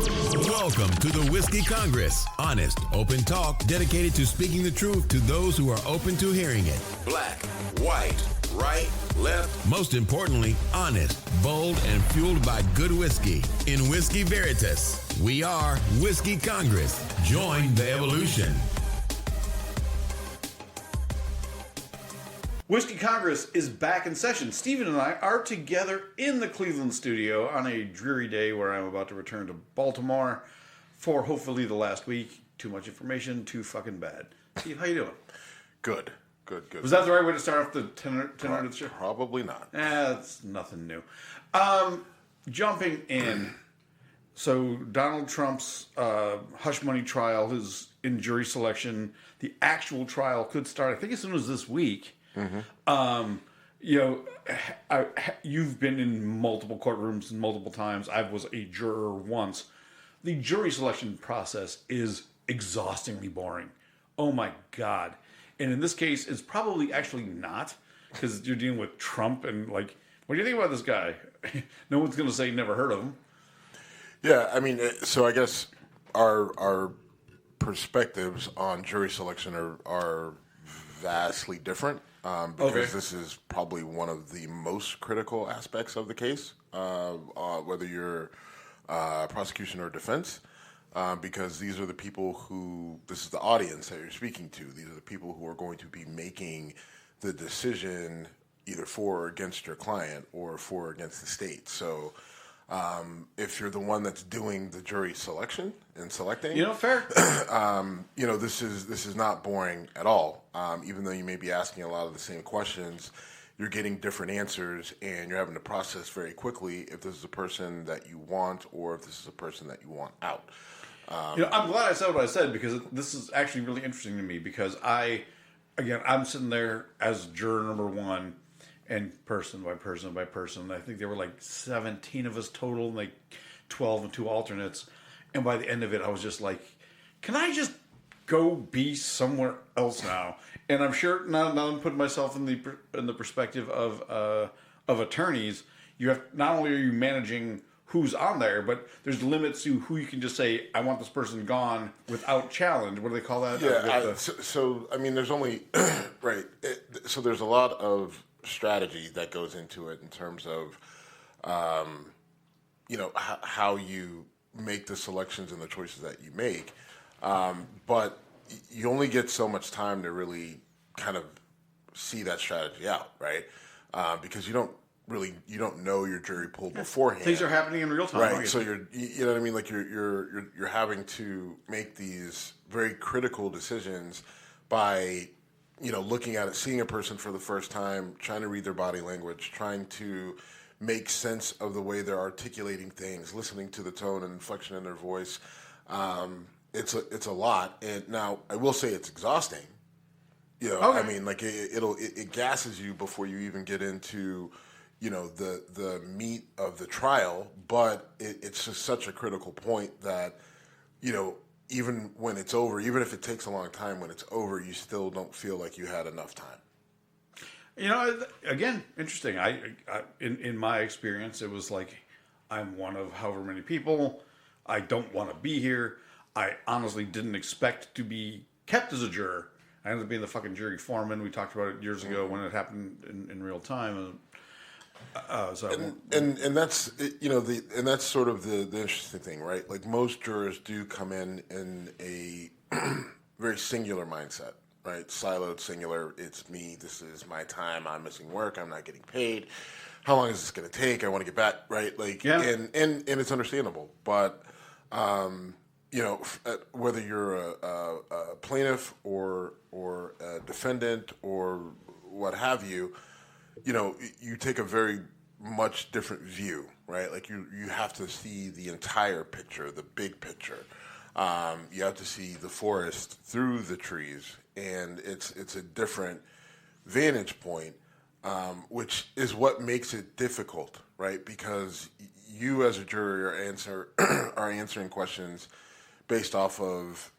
Welcome to the Whiskey Congress. Honest, open talk dedicated to speaking the truth to those who are open to hearing it. Black, white, right, left. Most importantly, honest, bold, and fueled by good whiskey. In Whiskey Veritas, we are Whiskey Congress. Join the evolution. Whiskey Congress is back in session. Stephen and I are together in the Cleveland studio on a dreary day where I'm about to return to Baltimore for hopefully the last week. Too much information, too fucking bad. Steve, how you doing? Good. Was that the right way to start off the tenor of the show? Probably not. That's nothing new. Jumping in. So Donald Trump's hush money trial is in jury selection. The actual trial could start, I think, as soon as this week. Mm-hmm. You've been in multiple courtrooms multiple times. I was a juror once. The jury selection process is exhaustingly boring. Oh my God. And in this case, it's probably actually not, because you're dealing with Trump and like, what do you think about this guy? No one's going to say never heard of him. Yeah, I mean, so I guess our perspectives on jury selection are vastly different. Because this is probably one of the most critical aspects of the case, whether you're prosecution or defense, because these are the people this is the audience that you're speaking to. These are the people who are going to be making the decision either for or against your client or for or against the state. So if you're the one that's doing the jury selection and selecting, fair. This is not boring at all. Even though you may be asking a lot of the same questions, you're getting different answers, and you're having to process very quickly if this is a person that you want or if this is a person that you want out. I'm glad I said what I said, because this is actually really interesting to me, because I'm sitting there as juror number one. And person by person by person. I think there were like 17 of us total, and like 12 and 2 alternates. And by the end of it, I was just like, can I just go be somewhere else now? And I'm sure, now I'm putting myself in the perspective of attorneys. You have, not only are you managing who's on there, but there's limits to who you can just say, I want this person gone without challenge. What do they call that? Yeah, so I mean, there's only, right, so there's a lot of strategy that goes into it in terms of, how you make the selections and the choices that you make. But you only get so much time to really kind of see that strategy out, right? Because you don't know your jury pool beforehand. Things are happening in real time, right? So you know what I mean. Like you're having to make these very critical decisions by looking at it, seeing a person for the first time, trying to read their body language, trying to make sense of the way they're articulating things, listening to the tone and inflection in their voice. It's a lot, and now I will say it's exhausting. I mean, like it gasses you before you even get into the meat of the trial, but it's just such a critical point that even when it's over, even if it takes a long time, when it's over, you still don't feel like you had enough time. Again, interesting. I in my experience, it was like, I'm one of however many people. I don't want to be here. I honestly didn't expect to be kept as a juror. I ended up being the fucking jury foreman. We talked about it years ago when it happened in real time. And that's and that's sort of the interesting thing, right? Like most jurors do come in a very singular mindset, right? Siloed, singular. It's me. This is my time. I'm missing work. I'm not getting paid. How long is this going to take? I want to get back, right? Like, yeah. And it's understandable, but whether you're a plaintiff or a defendant or what have you. You take a very much different view, right? Like you have to see the entire picture, the big picture. You have to see the forest through the trees, and it's a different vantage point, which is what makes it difficult, right? Because you as a jury are answering questions based off of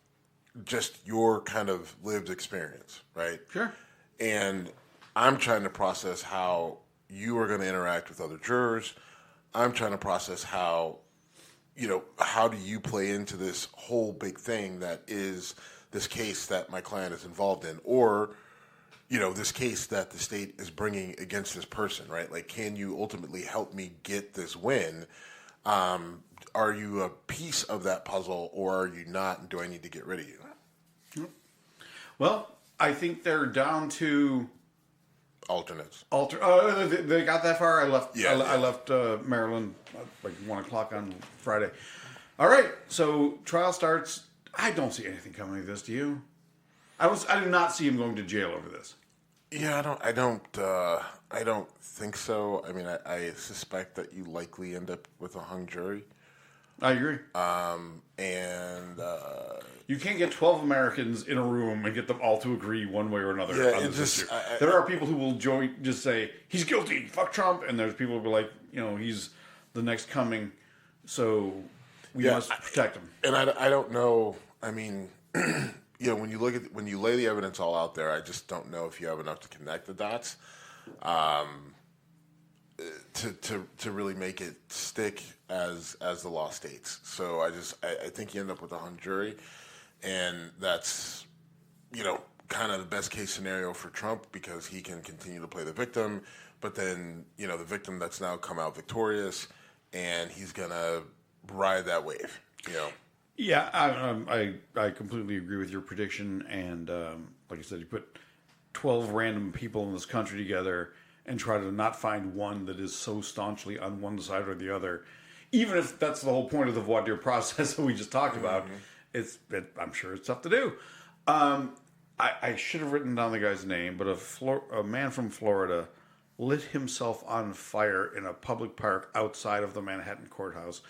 just your kind of lived experience, right? Sure. And I'm trying to process how you are going to interact with other jurors. I'm trying to process how how do you play into this whole big thing that is this case that my client is involved in, or this case that the state is bringing against this person, right? Like, can you ultimately help me get this win? Are you a piece of that puzzle, or are you not? And do I need to get rid of you? Well, I think they're down to alternates. They got that far. I left. Yeah, I left Maryland like 1:00 on Friday. All right, so trial starts. I don't see anything coming of this. Do you? I do not see him going to jail over this. Yeah, I don't think so. I mean, I suspect that you likely end up with a hung jury. I agree. And you can't get 12 Americans in a room and get them all to agree one way or another on this issue. There are people who will just say, he's guilty, fuck Trump. And there's people who are like, he's the next coming, so we must protect him. And I don't know. I mean, when you lay the evidence all out there, I just don't know if you have enough to connect the dots. To really make it stick as the law states. So I think you end up with a hung jury, and that's kind of the best case scenario for Trump, because he can continue to play the victim, but then the victim that's now come out victorious, and he's gonna ride that wave. Yeah, I completely agree with your prediction, and like I said, you put 12 random people in this country together and try to not find one that is so staunchly on one side or the other, even if that's the whole point of the voir dire process that we just talked about. I'm sure it's tough to do. I should have written down the guy's name, but a man from Florida lit himself on fire in a public park outside of the Manhattan Courthouse,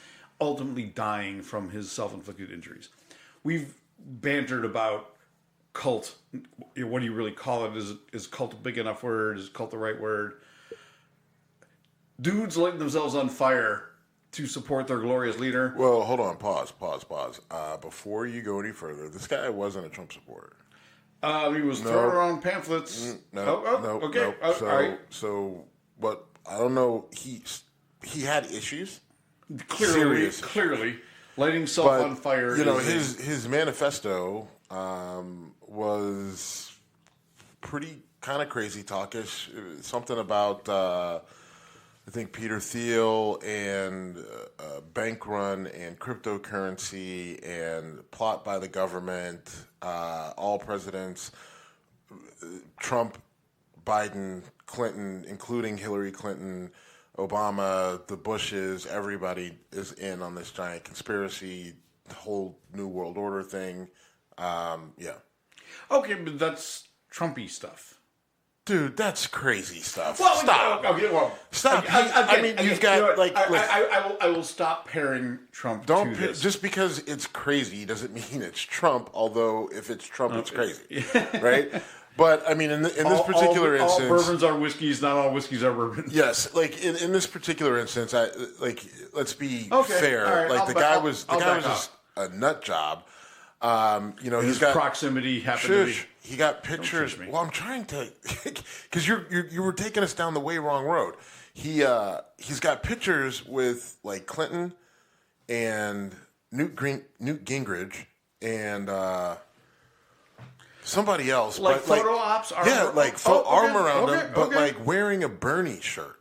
ultimately dying from his self-inflicted injuries. We've bantered about cult. What do you really call it? Is cult a big enough word? Is cult the right word? Dudes lighting themselves on fire to support their glorious leader. Well, hold on. Pause. Before you go any further, this guy wasn't a Trump supporter. He was throwing around pamphlets. Okay. All right. So, but I don't know. He had issues. Clearly, lighting himself on fire. His manifesto was pretty kind of crazy talkish. Something about I think Peter Thiel and bank run and cryptocurrency and plot by the government. All presidents, Trump, Biden, Clinton, including Hillary Clinton, Obama, the Bushes, everybody is in on this giant conspiracy, whole New World Order thing. Okay, but that's Trumpy stuff. Dude, that's crazy stuff. Well, stop. Stop. You've got I will stop pairing Trump. Don't to this. Just because it's crazy doesn't mean it's Trump. Although if it's Trump, it's crazy, right? But I mean, in this particular instance, all bourbons are whiskeys. Not all whiskeys are bourbons. Yes, like in this particular instance, let's be fair. Right, like the guy was just a nut job. He's got proximity happened to be. He got pictures. Well, I'm trying to, because you were taking us down the way wrong road. He's got pictures with like Clinton and Newt Gingrich and somebody else, like photo ops. Arm around him, but like wearing a Bernie shirt.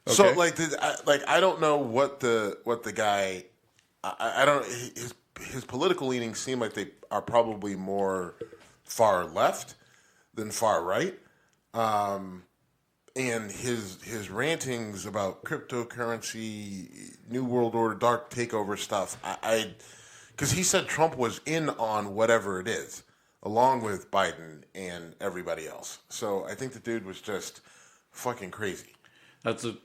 So I don't know what the guy. I don't. His political leanings seem like they are probably more far left than far right, and his rantings about cryptocurrency, New World Order, dark takeover stuff. Because he said Trump was in on whatever it is, along with Biden and everybody else. So I think the dude was just fucking crazy. I'm going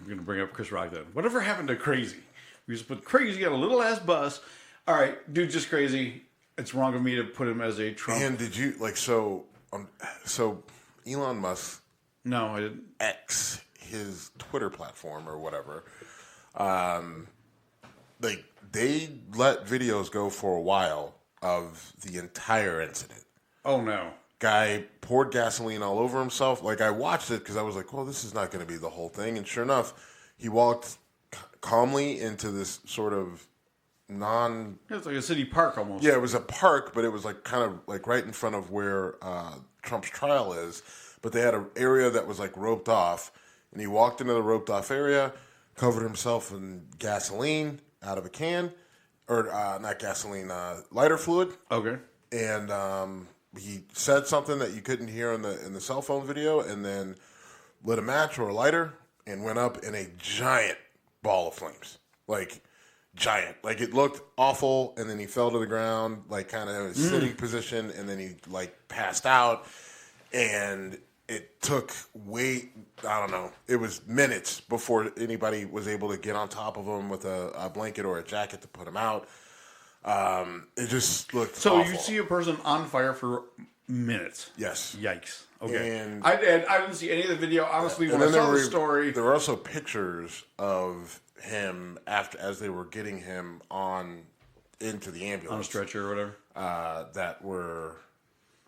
to bring up Chris Rock then. Whatever happened to crazy? We just put crazy on a little ass bus. All right, dude, just crazy. It's wrong of me to put him as a Trump. And did you so Elon Musk? No, I didn't. X his Twitter platform or whatever. They let videos go for a while of the entire incident. Oh no! Guy poured gasoline all over himself. Like I watched it because I was like, well, this is not going to be the whole thing. And sure enough, he walked calmly into this sort of It's like a city park almost. Yeah, it was a park, but it was like kind of like right in front of where Trump's trial is. But they had an area that was like roped off, and he walked into the roped off area, covered himself in gasoline out of a can, or not gasoline, lighter fluid. Okay. And he said something that you couldn't hear in the cell phone video, and then lit a match or a lighter and went up in a giant ball of flames, like giant. Like it looked awful, and then he fell to the ground, like kind of in a sitting position, and then he like passed out, and it took I don't know, it was minutes before anybody was able to get on top of him with a blanket or a jacket to put him out. It just looked So awful. you see a person on fire for minutes. Yes. Yikes. Okay. And I didn't see any of the video. Honestly, when I saw the story. There were also pictures of him as they were getting him into the ambulance. On a stretcher or whatever. That were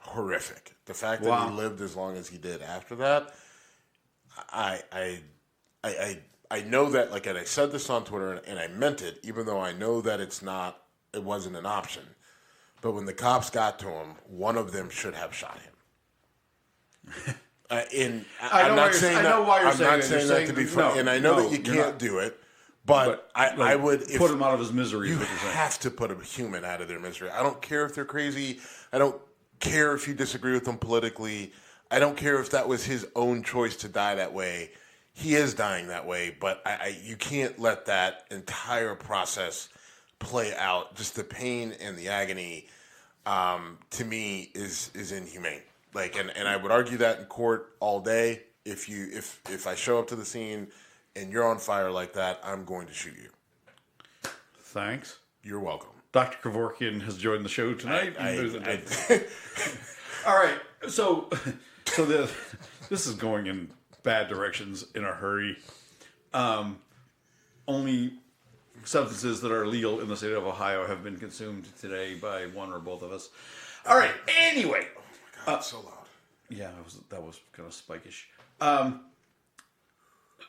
horrific. The fact that he lived as long as he did after that, I know that, like, and I said this on Twitter, and I meant it, even though I know that it wasn't an option. But when the cops got to him, one of them should have shot him. I'm not saying that to be funny, and I know that you can't do it. But I would put him out of his misery. You have to put a human out of their misery. I don't care if they're crazy. I don't care if you disagree with them politically. I don't care if that was his own choice to die that way. He is dying that way, but you can't let that entire process play out. Just the pain and the agony, to me, is inhumane. Like, and I would argue that in court all day. If I show up to the scene and you're on fire like that, I'm going to shoot you. Thanks. You're welcome. Dr. Kevorkian has joined the show tonight. All right. So this is going in bad directions in a hurry. Only substances that are legal in the state of Ohio have been consumed today by one or both of us. All right. Anyway. Oh my God, it's so loud. Yeah, that was kind of spikish.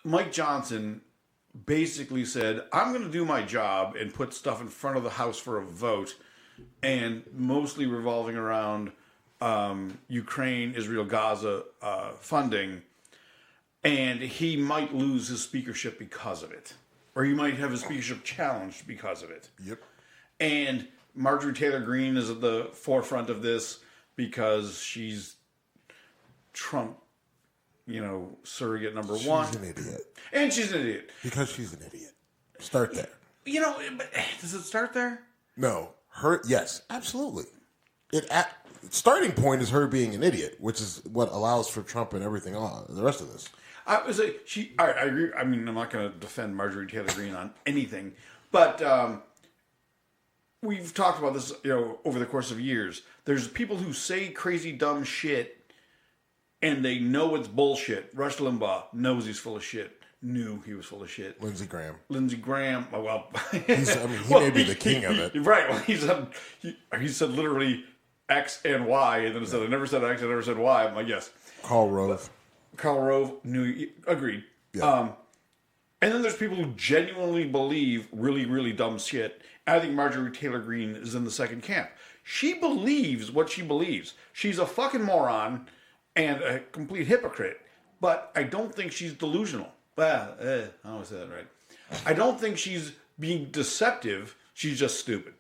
Mike Johnson basically said, I'm going to do my job and put stuff in front of the House for a vote, and mostly revolving around Ukraine, Israel, Gaza funding, and he might lose his speakership because of it. Or he might have his speakership challenged because of it. Yep. And Marjorie Taylor Greene is at the forefront of this because she's Trump, surrogate number one. She's an idiot. And she's an idiot. Because she's an idiot. Start there. But does it start there? No. Yes, absolutely. Starting point is her being an idiot, which is what allows for Trump and everything on the rest of this. I agree. I mean, I'm not going to defend Marjorie Taylor Greene on anything, but we've talked about this, over the course of years. There's people who say crazy, dumb shit, and they know it's bullshit. Rush Limbaugh knows he's full of shit. Knew he was full of shit. Lindsey Graham. He may be the king of it. Right. Well, he said literally X and Y, and then it said, I never said X, I never said Y. I'm like, yes. Karl Rove agreed. Yeah. And then there's people who genuinely believe really, really dumb shit. I think Marjorie Taylor Greene is in the second camp. She believes what she believes. She's a fucking moron and a complete hypocrite. But I don't think she's delusional. I don't say that right. I don't think she's being deceptive. She's just stupid.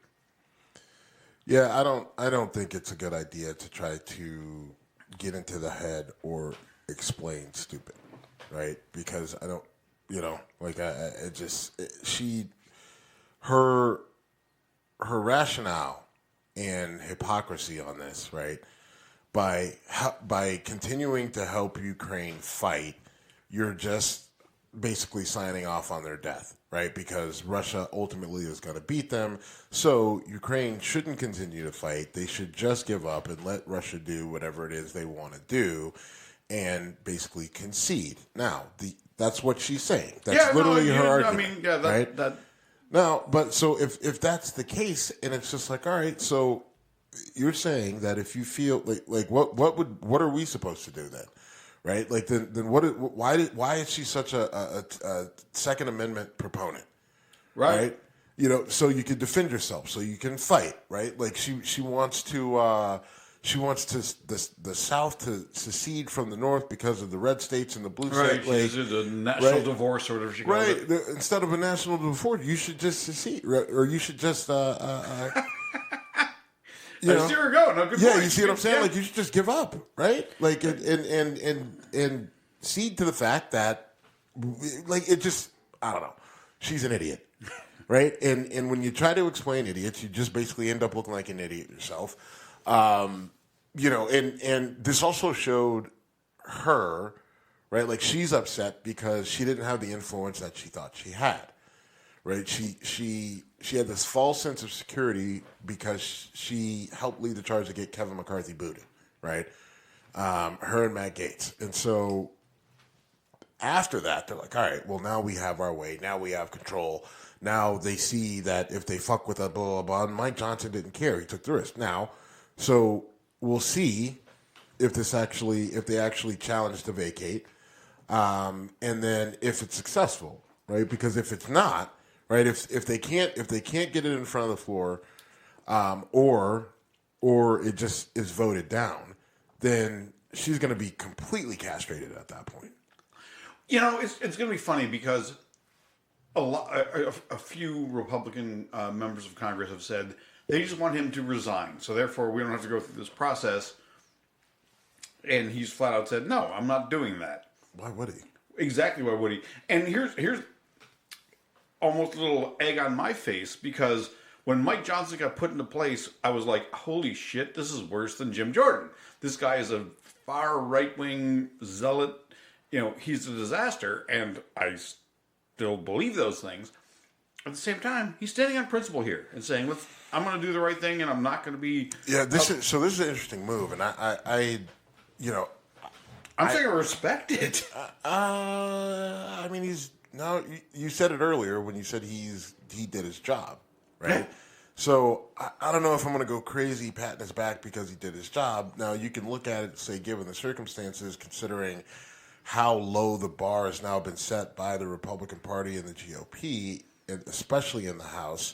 Yeah, I don't think it's a good idea to try to get into the head or explain stupid, right? Because I don't, her rationale and hypocrisy on this, right? By continuing to help Ukraine fight, you're just basically signing off on their death, right? Because Russia ultimately is going to beat them. So Ukraine shouldn't continue to fight. They should just give up and let Russia do whatever it is they want to do and basically concede. Now, that's what she's saying. That's literally her argument. Right? Now, but so if that's the case, and it's just like, all right, so you're saying that if you feel like what are we supposed to do then? Right? Like then why is she such a Second Amendment proponent? Right. You know, so you can defend yourself, so you can fight, right? Like she wants to the South to secede from the North because of the red states and the blue Right. states. Like, She did a national divorce, or whatever she called it. Instead of a national divorce, you should just secede, right? Or you should just you know, I see where we're going. No, good yeah, point. you see what I'm saying? Yeah. Like, you should just give up, right? Like, and cede to the fact that, like, it just, I don't know. She's an idiot, right? And when you try to explain idiots, you just basically end up looking like an idiot yourself. You know, and this also showed her, right? Like, she's upset because she didn't have the influence that she thought she had, right? She had this false sense of security because she helped lead the charge to get Kevin McCarthy booted, right? Her and Matt Gaetz. And so after that, they're like, all right, well, now we have our way. Now we have control. Now they see that if they fuck with a blah, blah, blah. And Mike Johnson didn't care. He took the risk. Now, so we'll see if they actually challenge to vacate. And then if it's successful, right? Because if it's not, right, if they can't get it in front of the floor, or it just is voted down, then she's going to be completely castrated at that point. You know, it's going to be funny because a few Republican members of Congress have said they just want him to resign, so therefore we don't have to go through this process. And he's flat out said, "No, I'm not doing that." Why would he? Exactly, why would he? And here's almost a little egg on my face, because when Mike Johnson got put into place, I was like, holy shit, this is worse than Jim Jordan. This guy is a far right-wing zealot. You know, he's a disaster, and I still believe those things. At the same time, he's standing on principle here and saying, I'm going to do the right thing, and I'm not going to be... Yeah, this is an interesting move, and I you know... I'm saying I respect it. I mean, you said it earlier when you said he did his job, right? Yeah. So I don't know if I'm going to go crazy patting his back because he did his job. Now, you can look at it and say, given the circumstances, considering how low the bar has now been set by the Republican Party and the GOP, and especially in the House,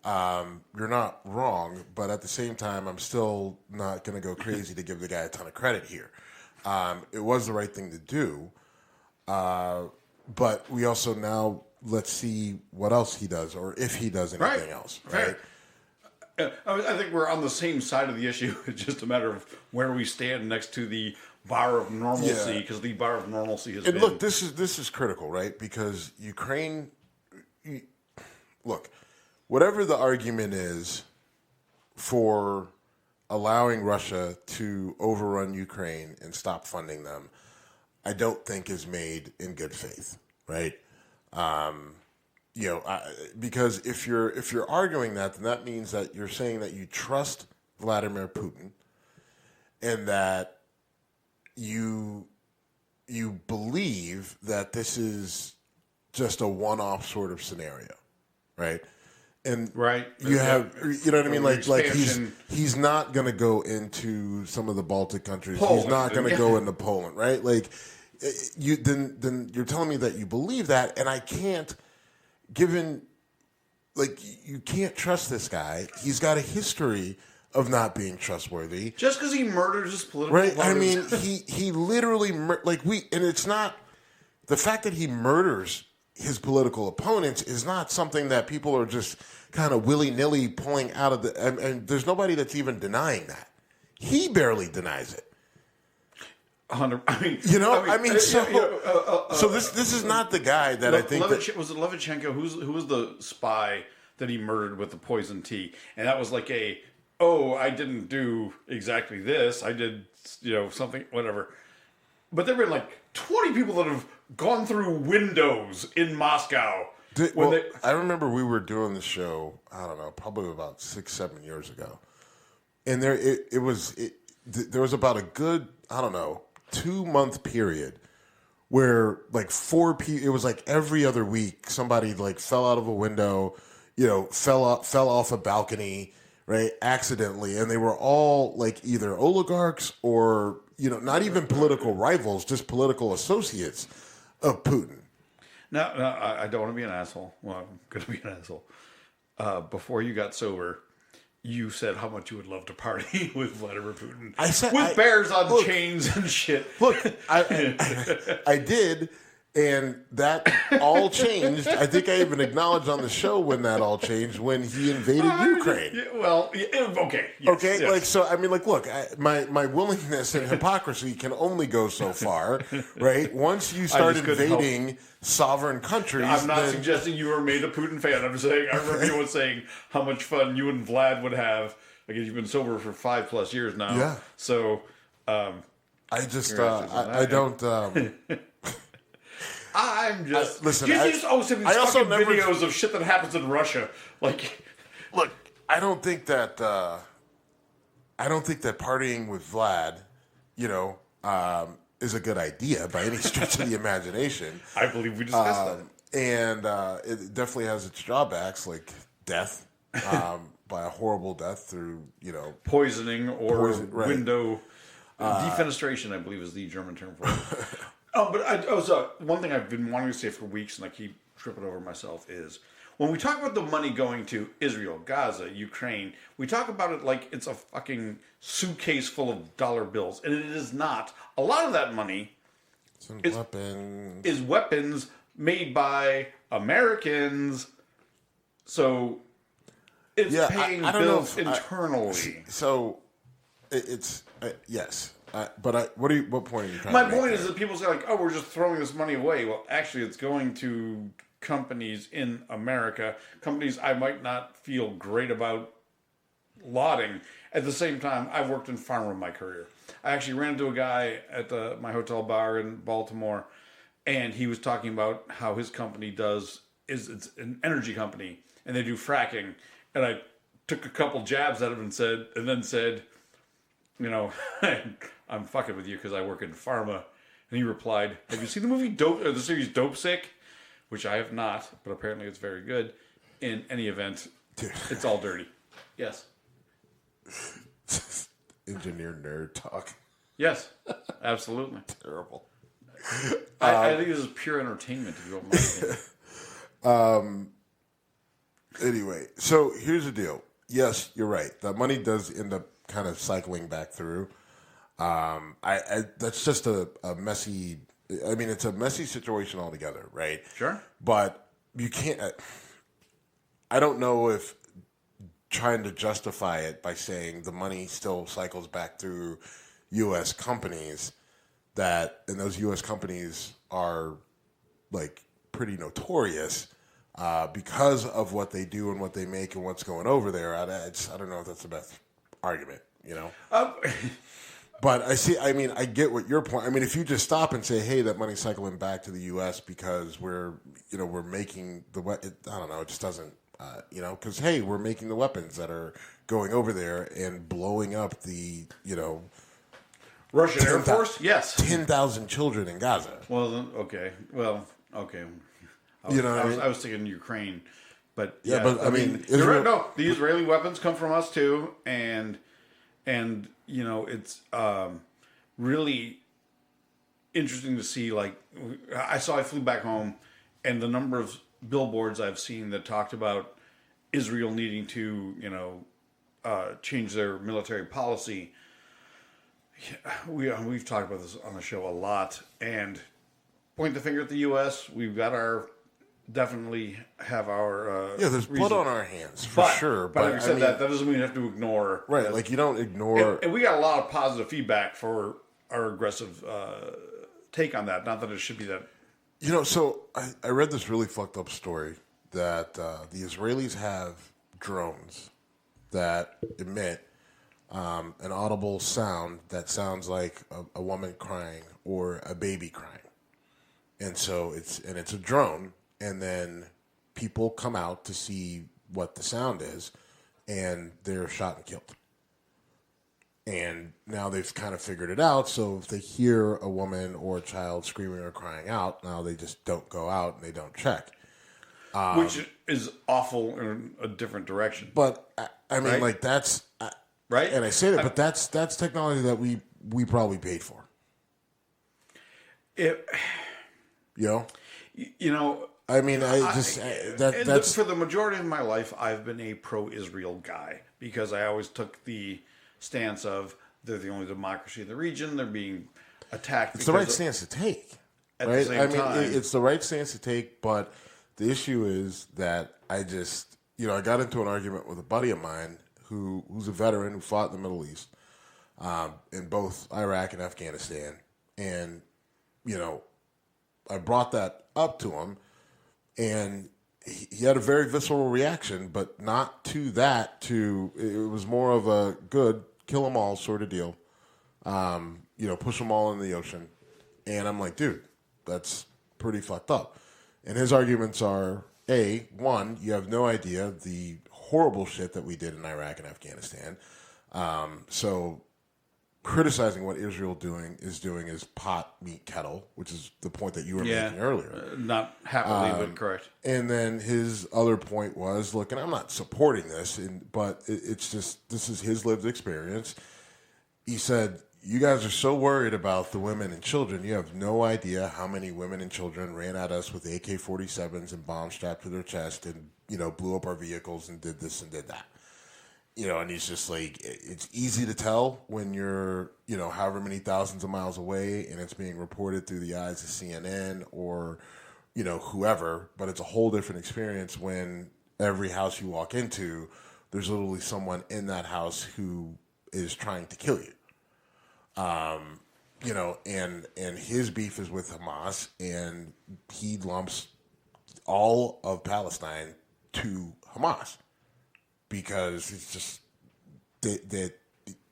you're not wrong. But at the same time, I'm still not going to go crazy to give the guy a ton of credit here. It was the right thing to do. But we also now, let's see what else he does, or if he does anything else, right? I think we're on the same side of the issue. It's just a matter of where we stand next to the bar of normalcy, because the bar of normalcy has been... Look, this is critical, right? Because Ukraine... Look, whatever the argument is for allowing Russia to overrun Ukraine and stop funding them, I don't think is made in good faith, right? You know, because if you're arguing that, then that means that you're saying that you trust Vladimir Putin, and that you believe that this is just a one-off sort of scenario, right? And you have, you know what I mean? Like he's not going to go into some of the Baltic countries. Poland, he's not going to go into Poland, right? Like then you're telling me that you believe that, and I can't. Given, like, you can't trust this guy. He's got a history of not being trustworthy. Just because he murders his political right? opponents. I mean, he literally and it's not the fact that he murders his political opponents is not something that people are just kind of willy-nilly pulling out of the... And there's nobody that's even denying that. He barely denies it. 100. I mean, so this is not the guy that I think that... Was it Levichenko? Who was the spy that he murdered with the poison tea? And that was like I didn't do exactly this. I did, something, whatever. But there have been like 20 people that have gone through windows in Moscow. I remember we were doing the show, I don't know, probably about 6-7 years ago. And there was about a good, I don't know, 2-month period where like 4 people, it was like every other week somebody like fell out of a window, fell off a balcony, right, accidentally, and they were all like either oligarchs or not even political rivals, just political associates of Putin. No, I don't want to be an asshole. Well, I'm going to be an asshole. Before you got sober, you said how much you would love to party with Vladimir Putin. I said with bears on chains and shit. Look, I did, and that all changed. I think I even acknowledged on the show when that all changed when he invaded Ukraine. Okay. Yes, Okay, yes. like so. I mean, like, look, my willingness and hypocrisy can only go so far, right? Once you start invading sovereign countries, I'm not suggesting you were made a Putin fan. I'm saying I remember you saying how much fun you and Vlad would have. Again, you've been sober for 5+ years now. Yeah. So, I just I don't. I'm just listen. You just always have these I also fucking never videos of shit that happens in Russia. Like, look, I don't think that partying with Vlad, is a good idea by any stretch of the imagination. I believe we discussed that. And it definitely has its drawbacks, like death, by a horrible death through, Poisoning or right. window defenestration, I believe is the German term for it. One thing I've been wanting to say for weeks, and I keep tripping over myself, is when we talk about the money going to Israel, Gaza, Ukraine, we talk about it like it's a fucking suitcase full of dollar bills, and it is not. A lot of that money is weapons made by Americans, so it's paying bills internally. It's yes. But what point are you trying to make? My point is that people say, like, oh, we're just throwing this money away. Well, actually, it's going to companies in America, companies I might not feel great about lauding. At the same time, I've worked in pharma in my career. I actually ran into a guy at my hotel bar in Baltimore, and he was talking about how his company it's an energy company, and they do fracking. And I took a couple jabs at him and then said, I'm fucking with you because I work in pharma. And he replied, have you seen the movie the series Dope Sick? Which I have not, but apparently it's very good. In any event, it's all dirty. Yes. Engineer nerd talk. Yes, absolutely. Terrible. I think this is pure entertainment, if you don't mind. Anyway, so here's the deal. Yes, you're right. The money does end up kind of cycling back through. That's just a messy. I mean, it's a messy situation altogether, right? Sure. But you can't. I don't know if trying to justify it by saying the money still cycles back through U.S. companies, and those U.S. companies are like pretty notorious because of what they do and what they make and what's going over there. I don't know if that's the best argument, But I get what your point. I mean, if you just stop and say, "Hey, that money's cycling back to the U.S. because we're making I don't know. It just doesn't, because hey, we're making the weapons that are going over there and blowing up the, Russian Air Force. Yes, 10,000 children in Gaza. Well, okay. I was thinking Ukraine, but yeah, but I mean, Israel, no, the Israeli weapons come from us too, and it's really interesting to see. Like, I flew back home, and the number of billboards I've seen that talked about Israel needing to, change their military policy. We've talked about this on the show a lot, and point the finger at the U.S. We've got definitely have our there's blood on our hands for sure. But having said that doesn't mean you have to ignore right. Like you don't ignore, and we got a lot of positive feedback for our aggressive take on that. Not that it should be that. So I read this really fucked up story that the Israelis have drones that emit an audible sound that sounds like a woman crying or a baby crying, and so it's a drone. And then people come out to see what the sound is, and they're shot and killed. And now they've kind of figured it out. So if they hear a woman or a child screaming or crying out, now they just don't go out and they don't check. Which is awful in a different direction. But, I mean, right? like, that's... right? And I say that, but that's technology that we probably paid for. You know, I mean, that's for the majority of my life, I've been a pro-Israel guy because I always took the stance of they're the only democracy in the region. They're being attacked. It's the right stance to take. At right? the same time, it's the right stance to take, but the issue is that I got into an argument with a buddy of mine who's a veteran who fought in the Middle East, in both Iraq and Afghanistan, and I brought that up to him, and he had a very visceral reaction, but not to that. It was more of a good kill them all sort of deal. Push them all in the ocean, and I'm like, dude, that's pretty fucked up. And his arguments are: one, you have no idea the horrible shit that we did in Iraq and Afghanistan. So criticizing what Israel is doing is pot, meat, kettle, which is the point that you were making earlier. Not happily, but correct. And then his other point was, look, and I'm not supporting this, but it's just, this is his lived experience. He said, you guys are so worried about the women and children. You have no idea how many women and children ran at us with AK-47s and bombs strapped to their chest and, blew up our vehicles and did this and did that. And he's just like, it's easy to tell when you're, however many thousands of miles away and it's being reported through the eyes of CNN or, whoever, but it's a whole different experience when every house you walk into, there's literally someone in that house who is trying to kill you. And his beef is with Hamas, and he lumps all of Palestine to Hamas because it's just that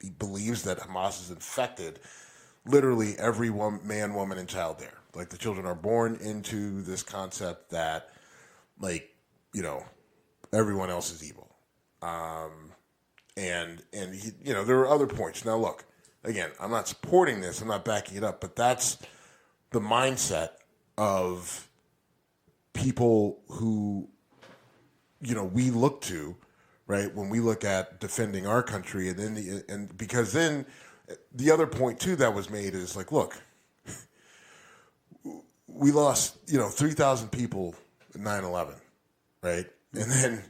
he believes that Hamas has infected literally every man, woman, and child there. Like, the children are born into this concept that, everyone else is evil. And he, there are other points. Now, look. Again, I'm not supporting this. I'm not backing it up. But that's the mindset of people who, we look to, right, when we look at defending our country. And because then the other point, too, that was made is like, look, we lost, 3,000 people in 9/11, right? And then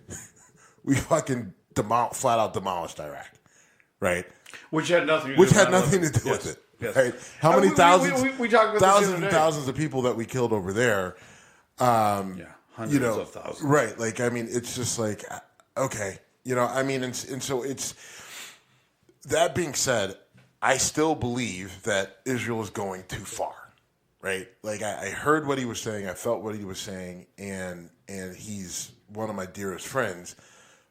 we fucking flat out demolished Iraq, right? Which had nothing to do with it. Yes. Right? How many thousands thousands and thousands of people that we killed over there? Hundreds of thousands. Right. Like, I mean, it's just like, okay. And so it's, that being said, I still believe that Israel is going too far, right? Like, I heard what he was saying. I felt what he was saying. And he's one of my dearest friends.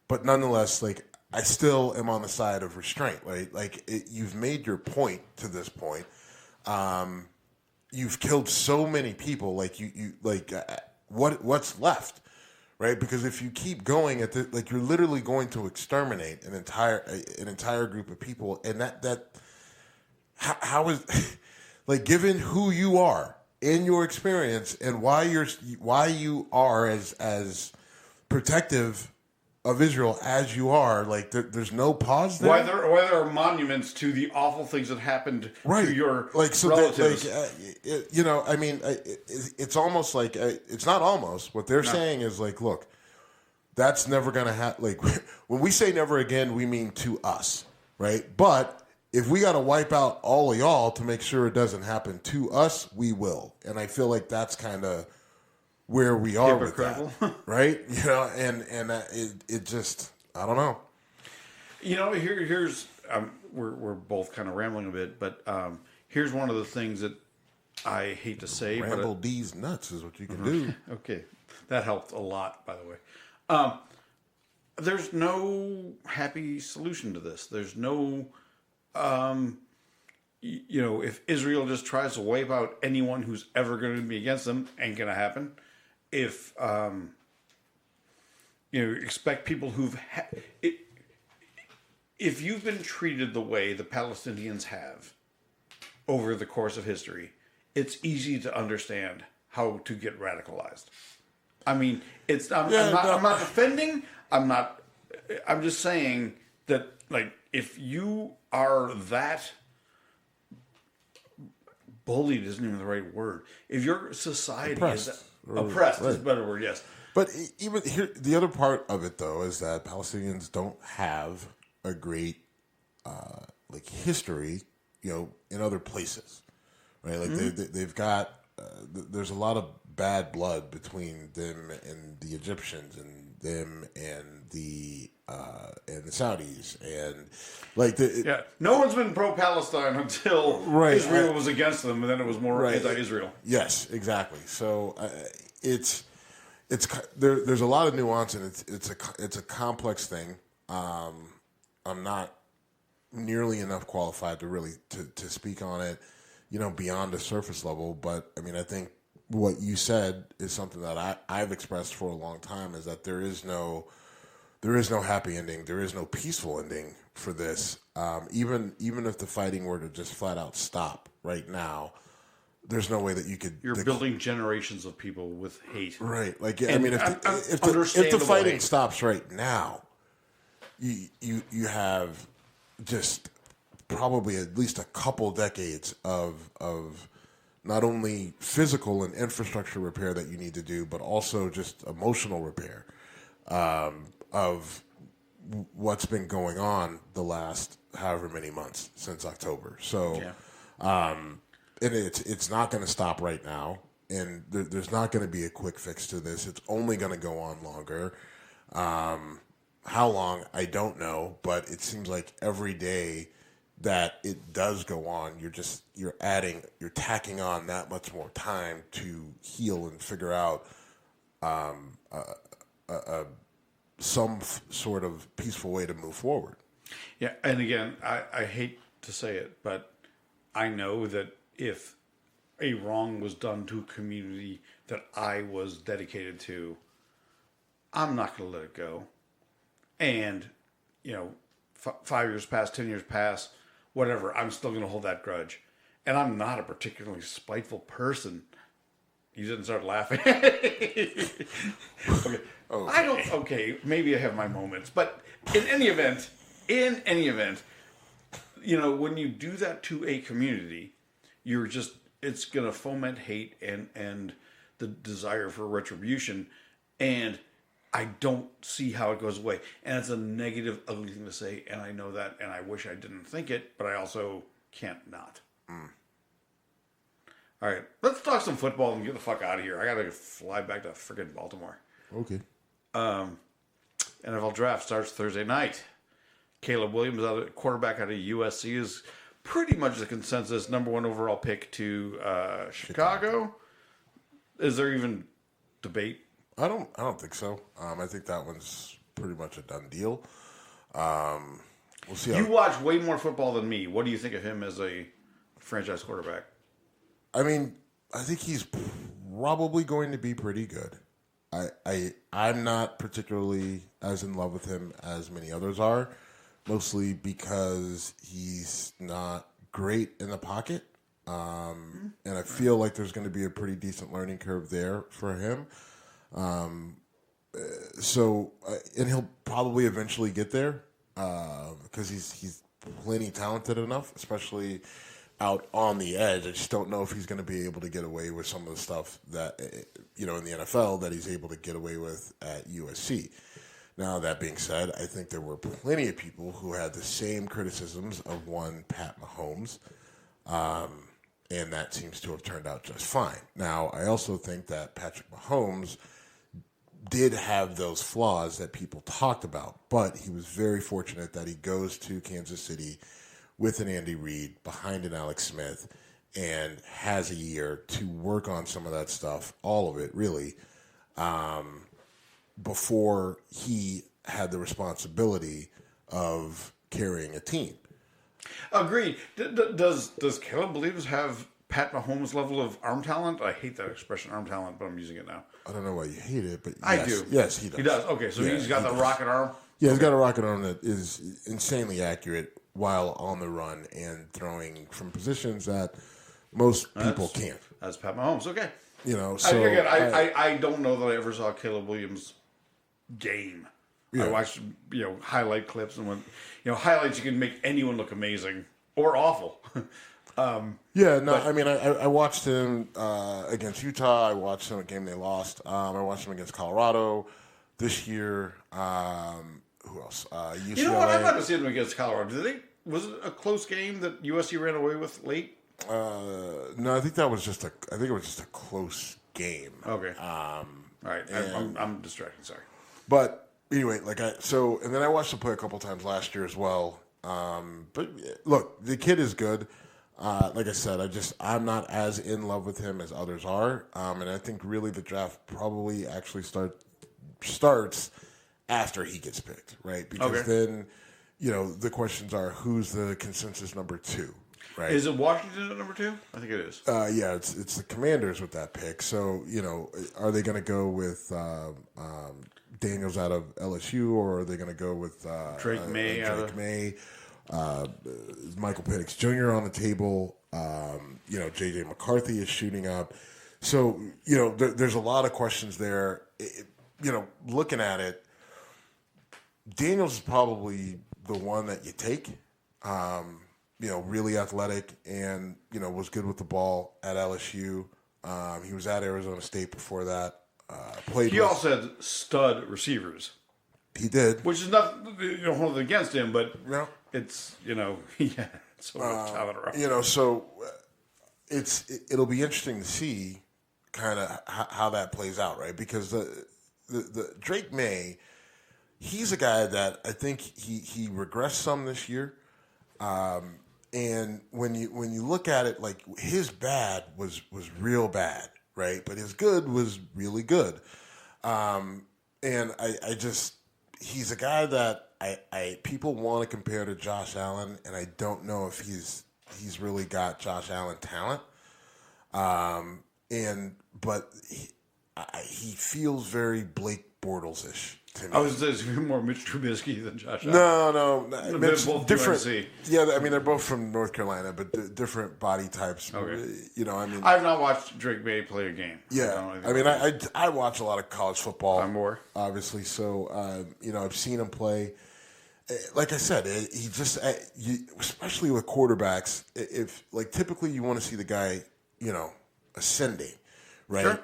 But nonetheless, like, I still am on the side of restraint, right? Like, you've made your point to this point. You've killed so many people. Like, what's left, right? Because if you keep going you're literally going to exterminate an entire group of people, and how is like, given who you are in your experience and why you are as protective of Israel as you are, like, there's no pause there. Why there are monuments to the awful things that happened to your relatives. It's almost like, it's not almost. What they're saying is like, look, that's never going to happen. Like, when we say never again, we mean to us, right? But if we got to wipe out all of y'all to make sure it doesn't happen to us, we will. And I feel like that's kind of where we are with that, right? And it just, I don't know. Here's we're both kind of rambling a bit, but here's one of the things that I hate to say. Ramble D's nuts is what you can do. Okay, that helped a lot, by the way. There's no happy solution to this. There's no, if Israel just tries to wipe out anyone who's ever going to be against them, ain't going to happen. If expect people who've if you've been treated the way the Palestinians have over the course of history, it's easy to understand how to get radicalized. I mean, I'm not defending. I'm just saying that, like, if you are that bullied isn't even the right word. If your society Oppressed is a better word, yes. But even here, the other part of it, though, is that Palestinians don't have a great history, in other places, right? Like they've got there's a lot of bad blood between them and the Egyptians, and them and the Saudis, and no one's been pro-Palestine until Israel was against them, and then it was more anti-Israel. Yes, exactly. So there's a lot of nuance, and it's a complex thing. I'm not nearly enough qualified to really to speak on it, beyond the surface level. But I mean, I think what you said is something that I've expressed for a long time, is that there is no happy ending, there is no peaceful ending for this. Even if the fighting were to just flat out stop right now, there's no way that you could. You're building generations of people with hate, right? Like, I mean, if the fighting stops right now, you have just probably at least a couple decades of not only physical and infrastructure repair that you need to do, but also just emotional repair of what's been going on the last however many months since October. So, and it's not going to stop right now, and there's not going to be a quick fix to this. It's only going to go on longer. How long, I don't know, but it seems like every day that it does go on, you're tacking on that much more time to heal and figure out some sort of peaceful way to move forward. Yeah, and again, I hate to say it, but I know that if a wrong was done to a community that I was dedicated to, I'm not going to let it go. And, 5 years pass, 10 years pass, whatever, I'm still going to hold that grudge. And I'm not a particularly spiteful person. You didn't start laughing. Okay. Okay, maybe I have my moments. But in any event, when you do that to a community, it's going to foment hate and the desire for retribution. And I don't see how it goes away. And it's a negative, ugly thing to say, and I know that, and I wish I didn't think it, but I also can't not. All right, let's talk some football and get the fuck out of here. I got to fly back to friggin' Baltimore. Okay. NFL draft starts Thursday night. Caleb Williams, quarterback out of USC, is pretty much the consensus number one overall pick to Chicago. Is there even debate? I don't think so. I think that one's pretty much a done deal. We'll see. You watch way more football than me. What do you think of him as a franchise quarterback? I mean, I think he's probably going to be pretty good. I'm not particularly as in love with him as many others are, mostly because he's not great in the pocket. And I feel like there's going to be a pretty decent learning curve there for him. And he'll probably eventually get there because he's plenty talented enough, especially out on the edge. I just don't know if he's going to be able to get away with some of the stuff that, in the NFL that he's able to get away with at USC. Now, that being said, I think there were plenty of people who had the same criticisms of one Pat Mahomes, and that seems to have turned out just fine. Now, I also think that Patrick Mahomes did have those flaws that people talked about, but he was very fortunate that he goes to Kansas City with an Andy Reid behind an Alex Smith and has a year to work on some of that stuff, all of it really, before he had the responsibility of carrying a team. Agreed. Does Caleb Williams have Pat Mahomes' level of arm talent? I hate that expression, arm talent, but I'm using it now. I don't know why you hate it, but I do. Yes, he does. He does. Okay, so he's got the rocket arm? Yeah, he's got a rocket arm that is insanely accurate while on the run and throwing from positions that most people can't. That's Pat Mahomes. Okay. So I don't know that I ever saw Caleb Williams' game. Yeah. I watched highlight clips, and when highlights, you can make anyone look amazing or awful. I watched him against Utah. I watched him a game they lost. I watched him against Colorado this year. Who else? UCLA. You know what? I'd like to see him against Colorado. Was it a close game that USC ran away with late? No, I think it was just a close game. Okay. All right. I'm distracted. Sorry. But anyway, and then I watched him play a couple times last year as well. But look, the kid is good. Like I said, I'm not as in love with him as others are. And I think really the draft probably actually starts after he gets picked, right? Because then, the questions are who's the consensus number 2, right? Is it Washington at number 2? I think it is. Yeah, it's the Commanders with that pick. So, are they going to go with Daniels out of LSU, or are they going to go with Drake May? Michael Penix Jr. on the table. J.J. McCarthy is shooting up. So, there's a lot of questions there. Looking at it, Daniels is probably the one that you take. Really athletic and, was good with the ball at LSU. He was at Arizona State before that. He also had stud receivers. He did. Which is nothing, holding against him, but it's, yeah, so much talent around. So it'll be interesting to see kind of how that plays out, right? Because the Drake May, he's a guy that I think he regressed some this year. And when you look at it, like his bad was real bad, right? But his good was really good. And he's a guy that I people want to compare to Josh Allen, and I don't know if he's really got Josh Allen talent. But he feels very Blake Bortles-ish to me. I was saying more Mitch Trubisky than Josh Allen. No. Mitch, both different. UNC. Yeah, I mean they're both from North Carolina, but different body types. Okay. I've not watched Drake May play a game. Yeah, I watch a lot of college football. I'm more obviously, so I've seen him play. Like I said, he just especially with quarterbacks, if typically you want to see the guy ascending, right? Sure.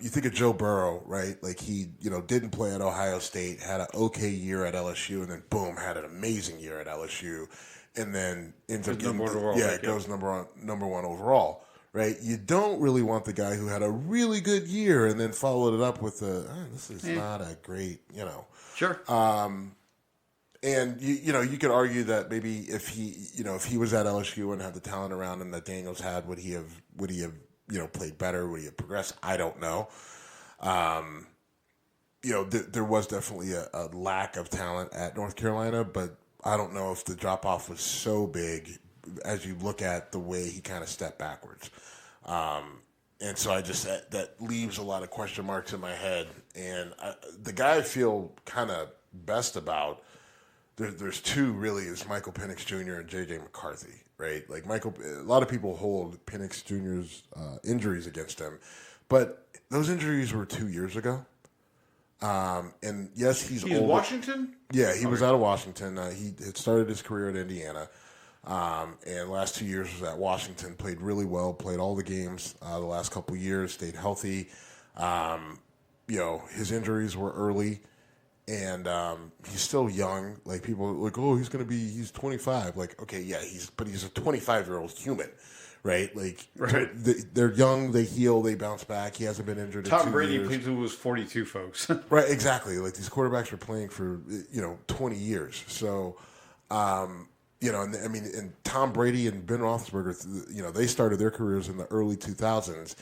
You think of Joe Burrow, right? Like he, didn't play at Ohio State, had an okay year at LSU, and then boom, had an amazing year at LSU, and then ends up getting goes number one overall, right? You don't really want the guy who had a really good year and then followed it up with this is not a great, Sure. And you could argue that maybe if he was at LSU and had the talent around him that Daniels had, would he have played better? Would he have progressed? I don't know. There was definitely a lack of talent at North Carolina, but I don't know if the drop off was so big as you look at the way he kind of stepped backwards. And so that leaves a lot of question marks in my head. And the guy I feel kind of best about, there's two really, is Michael Penix Jr. and J.J. McCarthy, right? Like a lot of people hold Penix Jr.'s injuries against him, but those injuries were 2 years ago. And yes, he's older. Washington? Yeah, he was out of Washington. He had started his career at Indiana. And last 2 years was at Washington, played really well, played all the games the last couple of years, stayed healthy. His injuries were early. And he's still young. Like people are like, he's 25. Like, okay, yeah, he's a 25-year-old human, right? Like, right. They're young, they heal, they bounce back. He hasn't been injured. Tom Brady played till he was 42, folks. Right, exactly. Like these quarterbacks were playing for 20 years. So, and Tom Brady and Ben Roethlisberger, they started their careers in the early 2000s,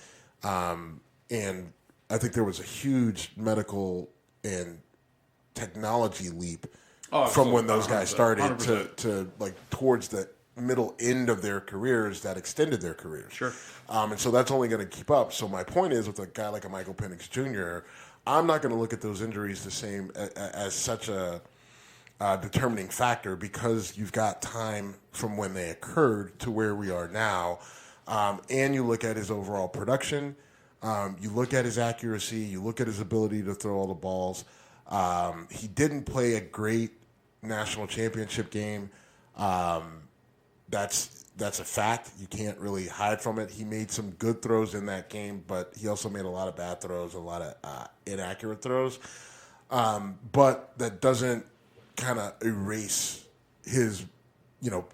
and I think there was a huge medical and technology leap from when those guys started to towards the middle end of their careers that extended their careers. Sure. And so that's only going to keep up. So my point is, with a guy like a Michael Penix Jr., I'm not going to look at those injuries the same as such a determining factor, because you've got time from when they occurred to where we are now. And you look at his overall production, you look at his accuracy, you look at his ability to throw all the balls. He didn't play a great national championship game. That's that's a fact. You can't really hide from it. He made some good throws in that game, but he also made a lot of bad throws, a lot of inaccurate throws. But that doesn't kind of erase his,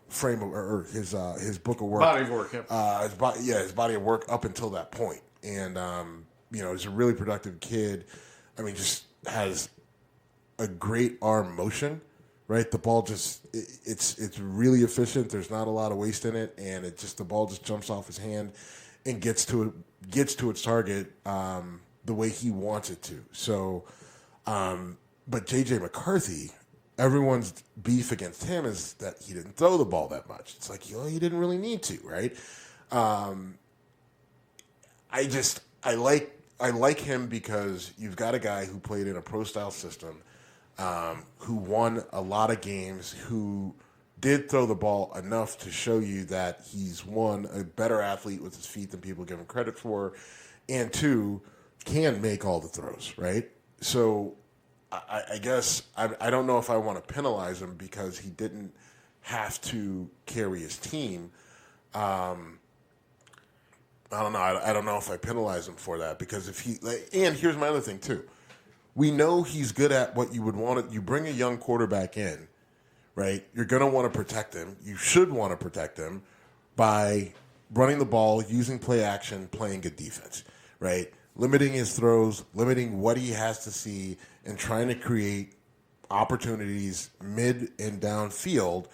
frame of, or his book of work, body of work. his body of work up until that point. And he's a really productive kid. I mean, just has a great arm motion. Right, the ball it's really efficient. There's not a lot of waste in it, and the ball just jumps off his hand and gets to its target the way he wants it to. So, but JJ McCarthy, everyone's beef against him is that he didn't throw the ball that much. It's like he didn't really need to, right? I like him because you've got a guy who played in a pro style system. Who won a lot of games, who did throw the ball enough to show you that he's, one, a better athlete with his feet than people give him credit for, and two, can make all the throws, right? So I guess I don't know if I want to penalize him because he didn't have to carry his team. I don't know. I don't know if I penalize him for that because and here's my other thing too. We know he's good at what you would want. You bring a young quarterback in, right? You're going to want to protect him. You should want to protect him by running the ball, using play action, playing good defense, right? Limiting his throws, limiting what he has to see, and trying to create opportunities mid and downfield,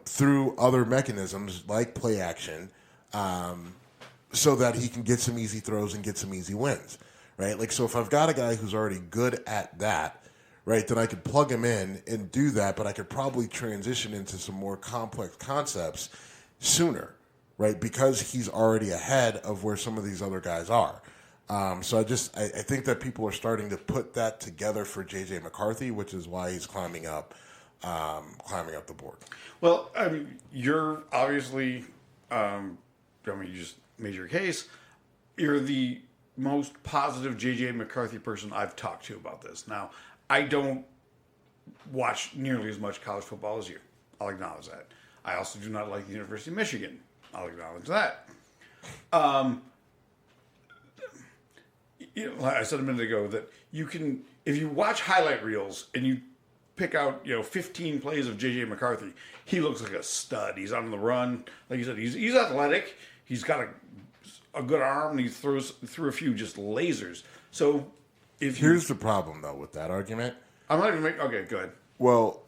through other mechanisms like play action, so that he can get some easy throws and get some easy wins. Right, like so. If I've got a guy who's already good at that, right, then I could plug him in and do that. But I could probably transition into some more complex concepts sooner, right, because he's already ahead of where some of these other guys are. So I think that people are starting to put that together for JJ McCarthy, which is why he's climbing up the board. Well, I mean, you're obviously, you just made your case. You're the most positive JJ McCarthy person I've talked to about this. Now, I don't watch nearly as much college football as you. I'll acknowledge that. I also do not like the University of Michigan. I'll acknowledge that. Like I said a minute ago, that you can, if you watch highlight reels and you pick out 15 plays of JJ McCarthy, he looks like a stud. He's on the run, like you said. He's athletic. He's got a good arm, and he threw a few just lasers. So, here's the problem though with that argument. I'm not even okay. Go ahead. Well,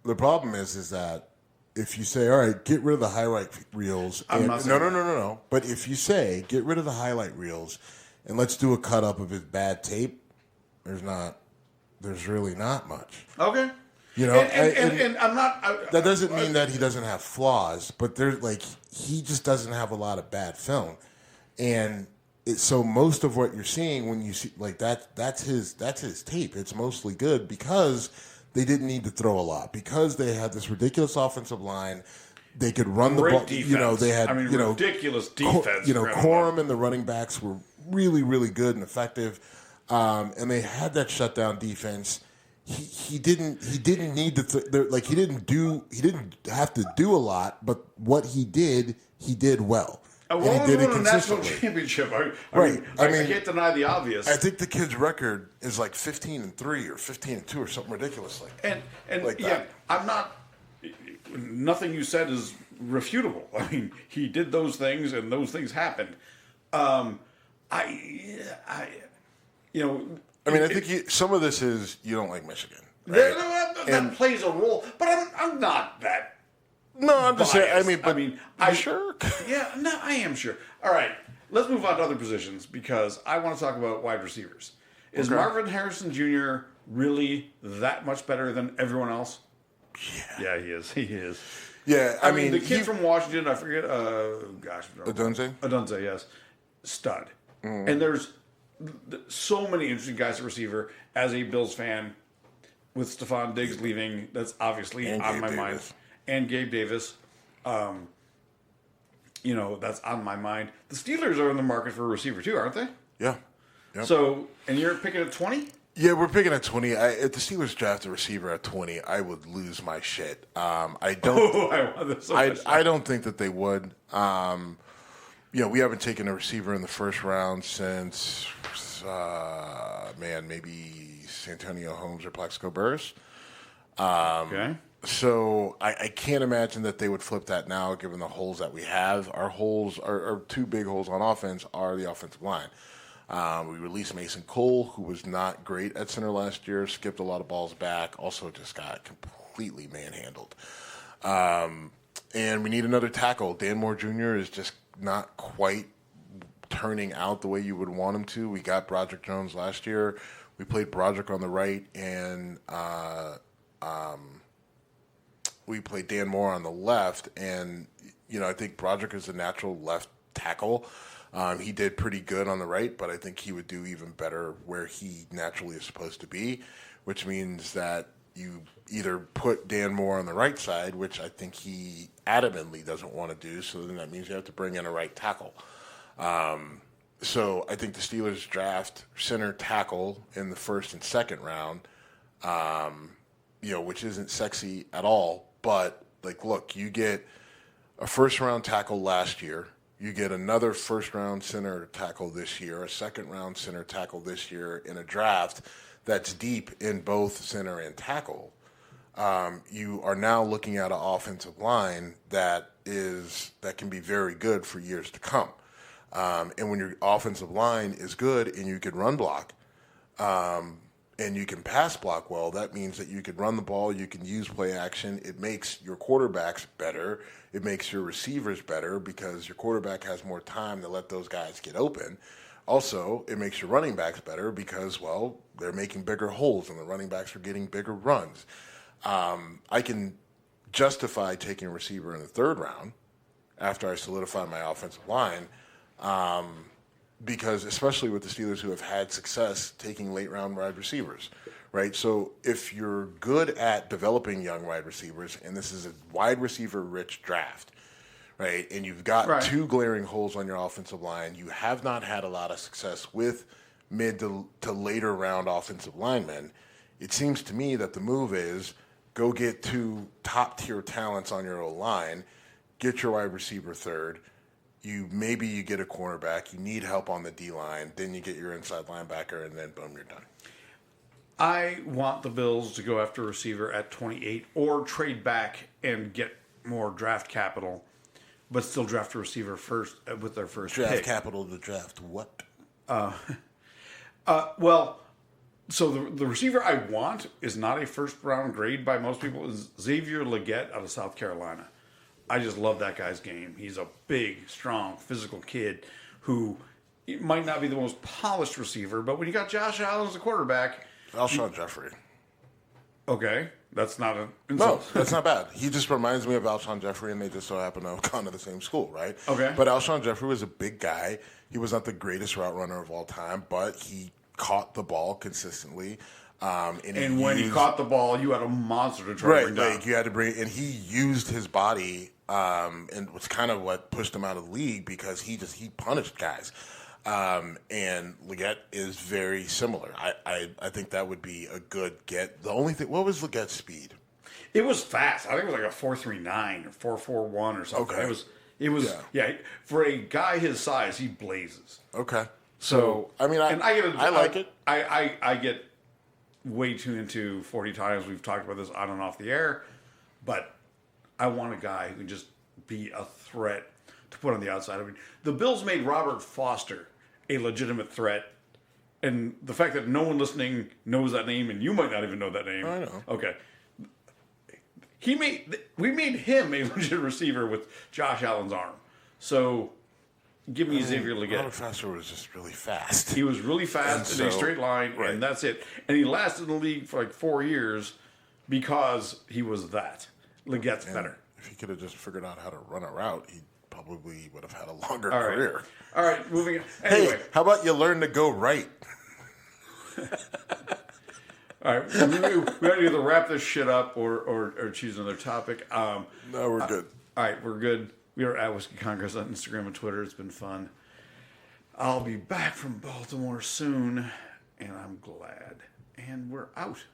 the problem is that if you say, all right, get rid of the highlight reels. No. But if you say get rid of the highlight reels and let's do a cut up of his bad tape, there's really not much. Okay. And I'm not. That doesn't mean that he doesn't have flaws, but he just doesn't have a lot of bad film. And so most of what you're seeing when you see that's his tape. It's mostly good because they didn't need to throw a lot because they had this ridiculous offensive line. They could run the ball. Defense. They had ridiculous defense. Corum and the running backs were really, really good and effective, and they had that shutdown defense. He didn't need to he didn't have to do a lot, but what he did well. And he did it consistently. A national championship. I can't deny the obvious. I think the kid's record is 15-3 or 15-2 or something ridiculous and that. I'm not. Nothing you said is refutable. I mean, he did those things, and those things happened. I think some of this is you don't like Michigan. Right? That plays a role, but I'm not that. No, I'm just saying. I'm sure. Yeah, no, I am sure. All right, let's move on to other positions because I want to talk about wide receivers. Is Marvin Harrison Jr. really that much better than everyone else? Yeah, he is. He is. Yeah, I mean the kid from Washington, I forget. Odunze, yes, stud. Mm. And there's so many interesting guys at receiver. As a Bills fan, with Stephon Diggs leaving, that's obviously on my mind. And Gabe Davis, that's on my mind. The Steelers are in the market for a receiver too, aren't they? Yeah. Yep. So, and you're picking at 20? Yeah, we're picking at 20. If the Steelers draft a receiver at 20, I would lose my shit. I don't. I want this so much. I don't think that they would. We haven't taken a receiver in the first round since, maybe Santonio Holmes or Plaxico Burress. Okay. So I can't imagine that they would flip that now, given the holes that we have. Our holes, our two big holes on offense, are the offensive line. We released Mason Cole, who was not great at center last year, skipped a lot of balls back, also just got completely manhandled. And we need another tackle. Dan Moore Jr. is just not quite turning out the way you would want him to. We got Broderick Jones last year. We played Broderick on the right, and we played Dan Moore on the left. And, I think Broderick is a natural left tackle. He did pretty good on the right, but I think he would do even better where he naturally is supposed to be, which means that you either put Dan Moore on the right side, which I think he adamantly doesn't want to do, so then that means you have to bring in a right tackle. So I think the Steelers draft center tackle in the first and second round, which isn't sexy at all, but, look, you get a first-round tackle last year. You get another first-round center tackle this year, a second-round center tackle this year in a draft that's deep in both center and tackle. You are now looking at an offensive line that can be very good for years to come. And when your offensive line is good and you can run block and you can pass block well, that means that you can run the ball, you can use play action. It makes your quarterbacks better. It makes your receivers better because your quarterback has more time to let those guys get open. Also, it makes your running backs better because, they're making bigger holes and the running backs are getting bigger runs. I can justify taking a receiver in the third round after I solidify my offensive line because especially with the Steelers who have had success taking late-round wide receivers, right? So if you're good at developing young wide receivers, and this is a wide receiver-rich draft, right, and you've got two glaring holes on your offensive line, you have not had a lot of success with mid to later round offensive linemen, it seems to me that the move is go get two top-tier talents on your O-line, get your wide receiver third, maybe you get a cornerback, you need help on the D-line, then you get your inside linebacker, and then boom, you're done. I want the Bills to go after a receiver at 28 or trade back and get more draft capital, but still draft a receiver first with their first draft pick. Capital to draft what? So the receiver I want is not a first-round grade by most people. Is Xavier Legette out of South Carolina. I just love that guy's game. He's a big, strong, physical kid who might not be the most polished receiver, but when you got Josh Allen as a quarterback... Alshon Jeffrey. Okay, that's not an insult. No, that's not bad. He just reminds me of Alshon Jeffrey, and they just so happen to have gone to the same school, right? Okay. But Alshon Jeffrey was a big guy. He was not the greatest route runner of all time, but he caught the ball consistently. And when he caught the ball, you had a monster to try to bring down. You had to bring, and he used his body, and was kind of what pushed him out of the league because he punished guys. And Legette is very similar. I think that would be a good get. The only thing, what was Legette's speed? It was fast. I think it was like a 4.39 or 4.41 or something. Okay. It was for a guy his size, he blazes. Okay. So I mean, I like it. I get way too into 40 times. We've talked about this on and off the air, but I want a guy who can just be a threat to put on the outside. I mean, the Bills made Robert Foster a legitimate threat, and the fact that no one listening knows that name, and you might not even know that name. I know. Okay. We made him a legit receiver with Josh Allen's arm. So give me Xavier Legette. Robert Foster was just really fast. He was really fast in a straight line, and that's it. And he lasted in the league for like 4 years because he was that. Legette's better. If he could have just figured out how to run a route, he probably would have had a longer career. All right, moving on. Anyway. Hey, how about you learn to go right? All right, we got to either wrap this shit up or choose another topic. No, we're good. All right, we're good. We are at Whiskey Congress on Instagram and Twitter. It's been fun. I'll be back from Baltimore soon, and I'm glad. and we're out.